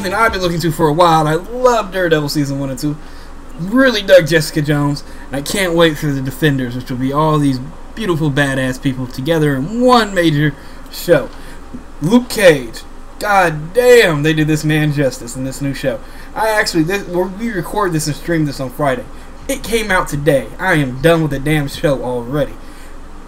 something I've been looking to for a while. I love Daredevil season 1 and 2. Really dug Jessica Jones, and I can't wait for the Defenders, which will be all these beautiful badass people together in one major show. Luke Cage. God damn, they did this man justice in this new show. We record this and stream this on Friday. It came out today. I am done with the damn show already.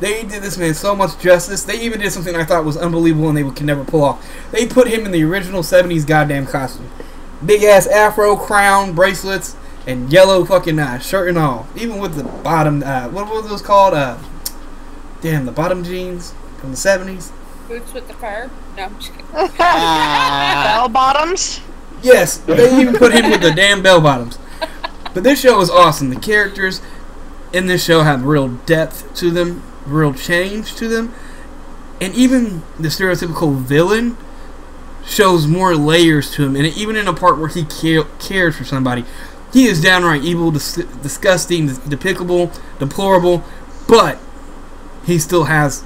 They did this man so much justice. They even did something I thought was unbelievable and they could never pull off. They put him in the original 70s goddamn costume. Big ass afro, crown, bracelets, and yellow fucking shirt and all. Even with the bottom, what were those called? Damn, the bottom jeans from the 70s. Boots with the fur? No, I'm just kidding. Bell bottoms? Yes, they even put him with the damn bell bottoms. But this show is awesome. The characters in this show have real depth to them, real change to them, and even the stereotypical villain shows more layers to him. And even in a part where he cares for somebody, he is downright evil, disgusting, despicable, deplorable, but he still has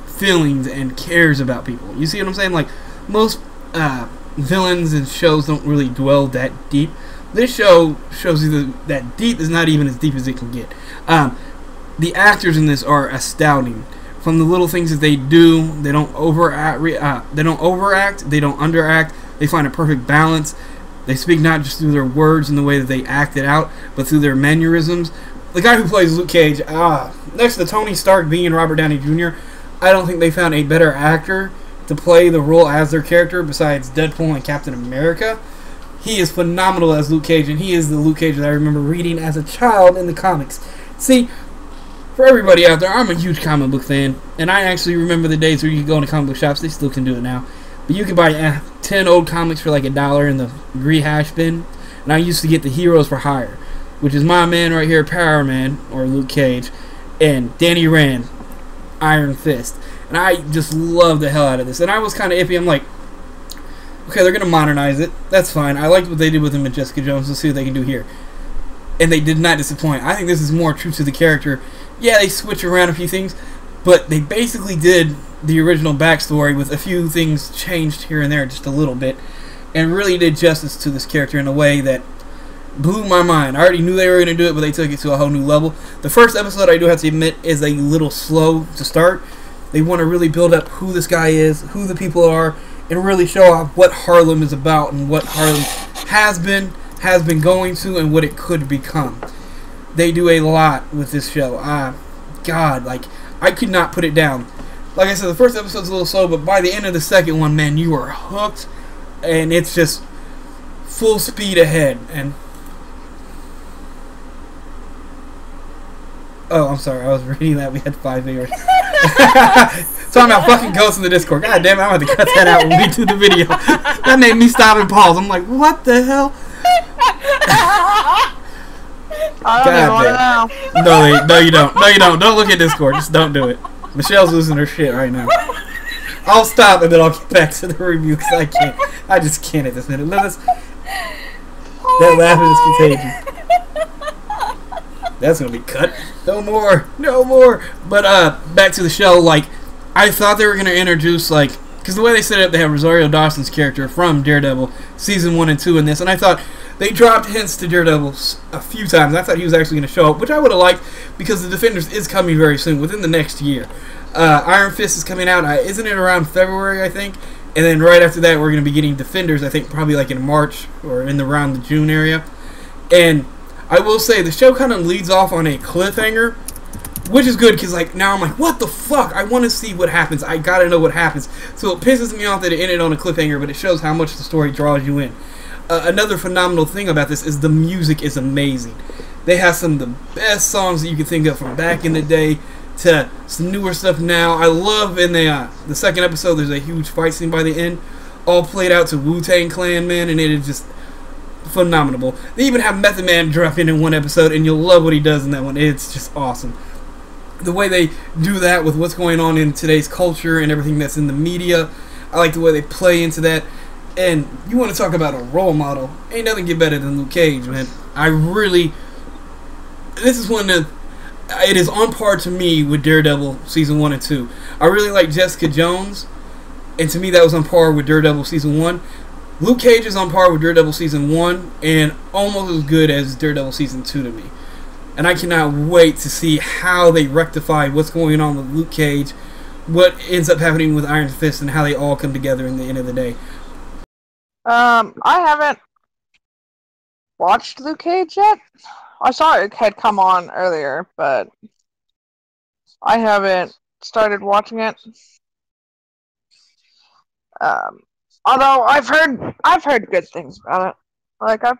feelings and cares about people. You see what I'm saying? Like, most villains and shows don't really dwell that deep. This show shows you that deep is not even as deep as it can get. The actors in this are astounding. From the little things that they do, they don't overact, they don't underact. They find a perfect balance. They speak not just through their words and the way that they act it out, but through their mannerisms. The guy who plays Luke Cage, next to Tony Stark being Robert Downey Jr., I don't think they found a better actor to play the role as their character besides Deadpool and Captain America. He is phenomenal as Luke Cage, and he is the Luke Cage that I remember reading as a child in the comics. See, for everybody out there, I'm a huge comic book fan, and I actually remember the days where you could go into comic book shops. They still can do it now. But you could buy 10 old comics for like $1 in the rehash bin, and I used to get the Heroes for Hire, which is my man right here, Power Man, or Luke Cage, and Danny Rand, Iron Fist. And I just love the hell out of this. And I was kind of iffy. I'm like, okay, they're going to modernize it. That's fine. I liked what they did with him in Jessica Jones. Let's see what they can do here. And they did not disappoint. I think this is more true to the character. Yeah, they switch around a few things, but they basically did the original backstory with a few things changed here and there just a little bit, and really did justice to this character in a way that blew my mind. I already knew they were going to do it, but they took it to a whole new level. The first episode, I do have to admit, is a little slow to start. They want to really build up who this guy is, who the people are, and really show off what Harlem is about and what Harlem has been going to, and what it could become. They do a lot with this show. God, like, I could not put it down. Like I said, the first episode's a little slow, but by the end of the second one, man, you are hooked, and it's just full speed ahead. And oh, I'm sorry, I was reading that we had 5 viewers. Talking about fucking ghosts in the Discord. God damn it, I'm going to have to cut that out when we do the video. That made me stop and pause. I'm like, what the hell? God damn. No, you don't. No, you don't. Don't look at Discord. Just don't do it. Michelle's losing her shit right now. I'll stop and then I'll get back to the review because I can't. I just can't at this minute. That laughing is contagious. That's gonna be cut. No more. No more. But back to the show. Like, I thought they were gonna introduce, like, because the way they set it up, they have Rosario Dawson's character from Daredevil season 1 and 2 in this, and I thought they dropped hints to Daredevil a few times. I thought he was actually going to show up, which I would have liked because the Defenders is coming very soon, within the next year. Iron Fist is coming out, isn't it around February, I think? And then right after that, we're going to be getting Defenders, I think probably like in March or in around the June area. And I will say, the show kind of leads off on a cliffhanger, which is good because, like, now I'm like, what the fuck? I want to see what happens. I got to know what happens. So it pisses me off that it ended on a cliffhanger, but it shows how much the story draws you in. Another phenomenal thing about this is the music is amazing. They have some of the best songs that you can think of from back in the day to some newer stuff now. I love in the second episode, there's a huge fight scene by the end, all played out to Wu-Tang Clan, man, and it is just phenomenal. They even have Method Man drop in one episode, and you'll love what he does in that one. It's just awesome. The way they do that with what's going on in today's culture and everything that's in the media, I like the way they play into that. And you want to talk about a role model, ain't nothing get better than Luke Cage, man. This is one that, it is on par to me with Daredevil season 1 and 2. I really like Jessica Jones, and to me that was on par with Daredevil season 1. Luke Cage is on par with Daredevil Season 1 and almost as good as Daredevil Season 2 to me. And I cannot wait to see how they rectify what's going on with Luke Cage, what ends up happening with Iron Fist, and how they all come together in the end of the day. I haven't watched Luke Cage yet. I saw it had come on earlier, but I haven't started watching it. Although I've heard good things about it. Like, I've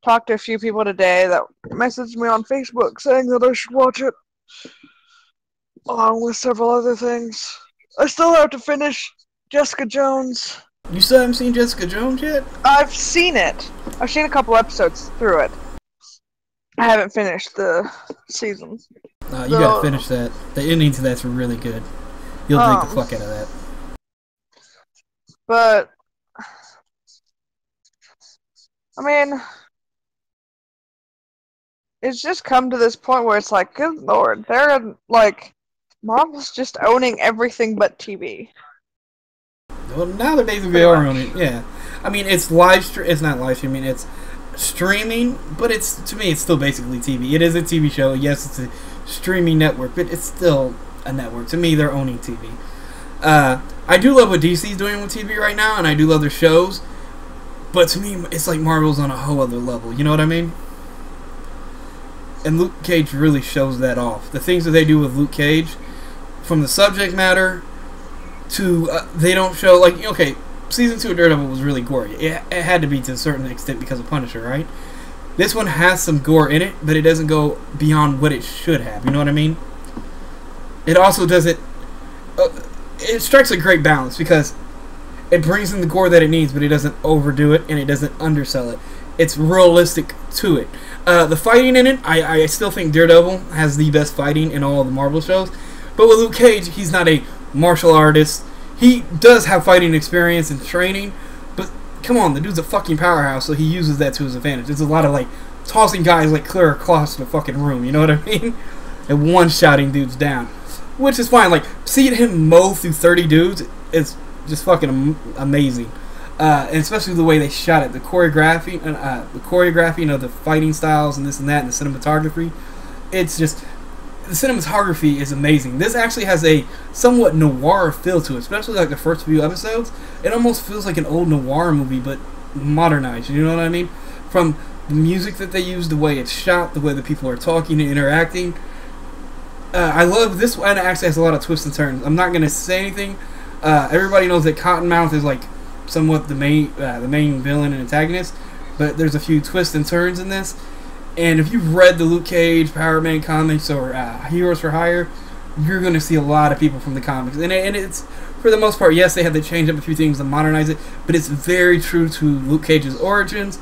talked to a few people today that messaged me on Facebook saying that I should watch it, along with several other things. I still have to finish Jessica Jones. You still haven't seen Jessica Jones yet? I've seen it. I've seen a couple episodes through it. I haven't finished the season. You gotta finish that. The ending to that's really good. You'll dig the fuck out of that. But I mean, it's just come to this point where it's like, good lord, they're like, Marvel's just owning everything but TV. Well, now they're basically owning it. Yeah, I mean, it's it's not live streaming. It's streaming, but to me, it's still basically TV. It is a TV show. Yes, it's a streaming network, but it's still a network. To me, they're owning TV. I do love what DC's doing with TV right now, and I do love their shows. But to me, it's like Marvel's on a whole other level. You know what I mean? And Luke Cage really shows that off. The things that they do with Luke Cage, from the subject matter to they don't show, like, okay, Season 2 of Daredevil was really gory. It had to be to a certain extent because of Punisher, right? This one has some gore in it, but it doesn't go beyond what it should have. You know what I mean? It also doesn't... it strikes a great balance because it brings in the gore that it needs, but it doesn't overdo it and it doesn't undersell it. It's realistic to it. The fighting in it, I still think Daredevil has the best fighting in all the Marvel shows. But with Luke Cage, he's not a martial artist. He does have fighting experience and training, but come on, the dude's a fucking powerhouse, so he uses that to his advantage. There's a lot of, like, tossing guys like clear across the fucking room, you know what I mean? And one-shotting dudes down. Which is fine. Like, seeing him mow through 30 dudes is just fucking amazing. And especially the way they shot it. The choreography of the fighting styles and this and that, and the cinematography. It's just... the cinematography is amazing. This actually has a somewhat noir feel to it, especially like the first few episodes. It almost feels like an old noir movie, but modernized. You know what I mean? From the music that they use, the way it's shot, the way the people are talking and interacting. I love this one. It actually has a lot of twists and turns. I'm not going to say anything. Everybody knows that Cottonmouth is like somewhat the main villain and antagonist, but there's a few twists and turns in this. And if you've read the Luke Cage, Power Man comics, or Heroes for Hire, you're going to see a lot of people from the comics. And it's, for the most part, yes, they have to change up a few things to modernize it, but it's very true to Luke Cage's origins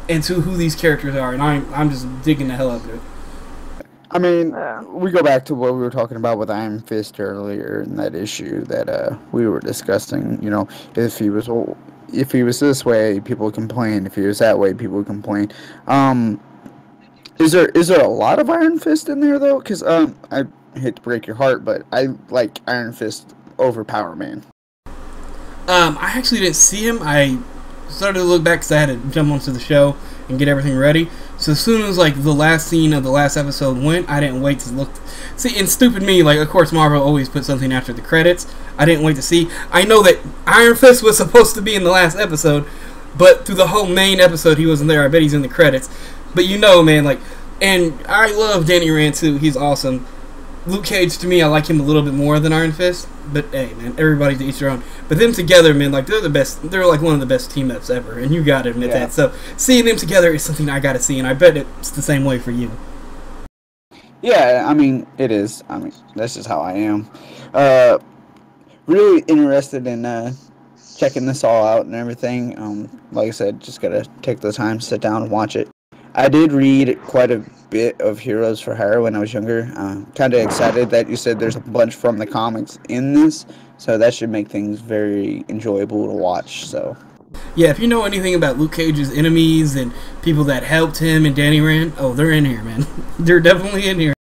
and to who these characters are. And I'm just digging the hell out of it. I mean, we go back to what we were talking about with Iron Fist earlier in that issue that we were discussing. You know, if he was this way, people would complain. If he was that way, people would complain. Is there a lot of Iron Fist in there though? Because I hate to break your heart, but I like Iron Fist over Power Man. I actually didn't see him. I started to look back because I had to jump onto the show and get everything ready. So as soon as like the last scene of the last episode went, I didn't wait to look. See, and stupid me, like, of course Marvel always puts something after the credits. I didn't wait to see. I know that Iron Fist was supposed to be in the last episode, but through the whole main episode he wasn't there. I bet he's in the credits. But you know, man, like, and I love Danny Rand too. He's awesome. Luke Cage, to me, I like him a little bit more than Iron Fist. But hey, man, everybody to each their own. But them together, man, like, they're the best. They're like one of the best team ups ever, and you gotta admit that. So seeing them together is something I gotta see, and I bet it's the same way for you. Yeah, I mean, it is. I mean, that's just how I am. Really interested in checking this all out and everything. Like I said, just gotta take the time, sit down, and watch it. I did read quite a bit of Heroes for Hire when I was younger. Kind of excited that you said there's a bunch from the comics in this, so that should make things very enjoyable to watch. So, yeah, if you know anything about Luke Cage's enemies and people that helped him and Danny Rand, oh, they're in here, man. They're definitely in here.